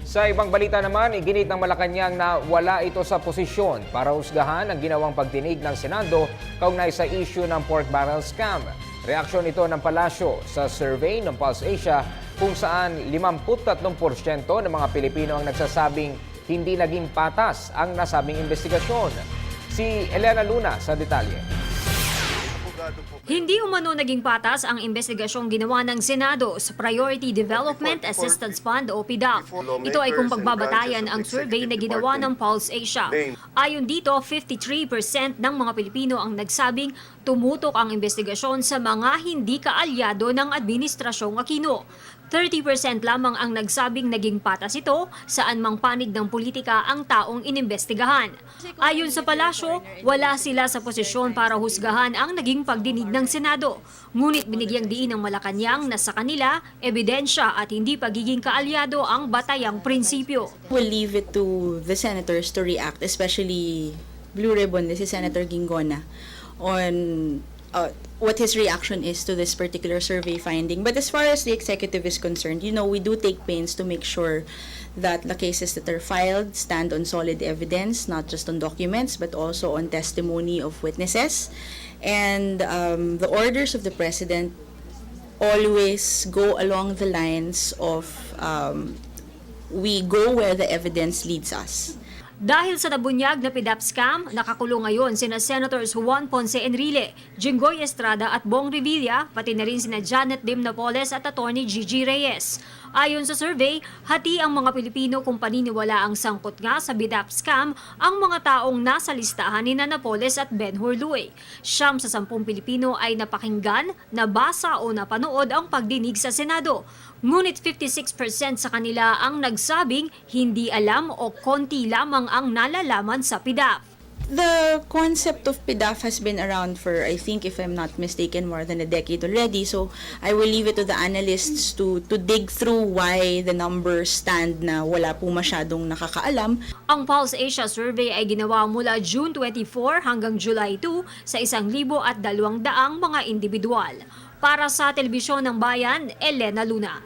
Sa ibang balita naman, iginit ng Malacanang na wala ito sa posisyon para husgahan ang ginawang pagdinig ng Senado kaugnay sa issue ng pork barrel scam. Reaksyon ito ng palasyo sa survey ng Pulse Asia kung saan 53% ng mga Pilipino ang nagsasabing hindi naging patas ang nasabing investigasyon. Si Elena Luna sa detalye. Hindi umano naging patas ang investigasyong ginawa ng Senado sa Priority Development Assistance Fund o PDAF. Ito ay kung pagbabatayan ang survey na ginawa ng Pulse Asia. Ayon dito, 53% ng mga Pilipino ang nagsabing tumutok ang investigasyon sa mga hindi kaalyado ng Administrasyong Aquino. 30% lamang ang nagsabing naging patas ito saan mang panig ng politika ang taong inimbestigahan. Ayon sa palasyo, wala sila sa posisyon para husgahan ang naging pagdinig ng Senado. Ngunit binigyang diin ng Malacanang na sa kanila, ebidensya at hindi pagiging kaalyado ang batayang prinsipyo. We'll leave it to the senators to react, especially Blue Ribbon, this is Senator Gingona, on what his reaction is to this particular survey finding. But as far as the executive is concerned, we do take pains to make sure that the cases that are filed stand on solid evidence, not just on documents, but also on testimony of witnesses. And the orders of the President always go along the lines of we go where the evidence leads us. Dahil sa nabunyag na PDAP scam, nakakulong ngayon sina Senators Juan Ponce Enrile, Jinggoy Estrada at Bong Revilla, pati na rin sina Janet Lim Napoles at Attorney Gigi Reyes. Ayon sa survey, hati ang mga Pilipino kung paniniwala ang sangkot nga sa PDAP scam ang mga taong nasa listahan ni Napoles at Ben Hurluy. 9 sa 10 Pilipino ay napakinggan, nabasa o napanood ang pagdinig sa Senado. Ngunit 56% sa kanila ang nagsabing hindi alam o konti lamang ang nalalaman sa PDAF. The concept of PDAF has been around for, I think, if I'm not mistaken, more than a decade already. So I will leave it to the analysts to dig through why the numbers stand na wala po masyadong nakakaalam. Ang Pulse Asia survey ay ginawa mula June 24 hanggang July 2 sa 1,200 mga individual. Para sa Telebisyon ng Bayan, Elena Luna.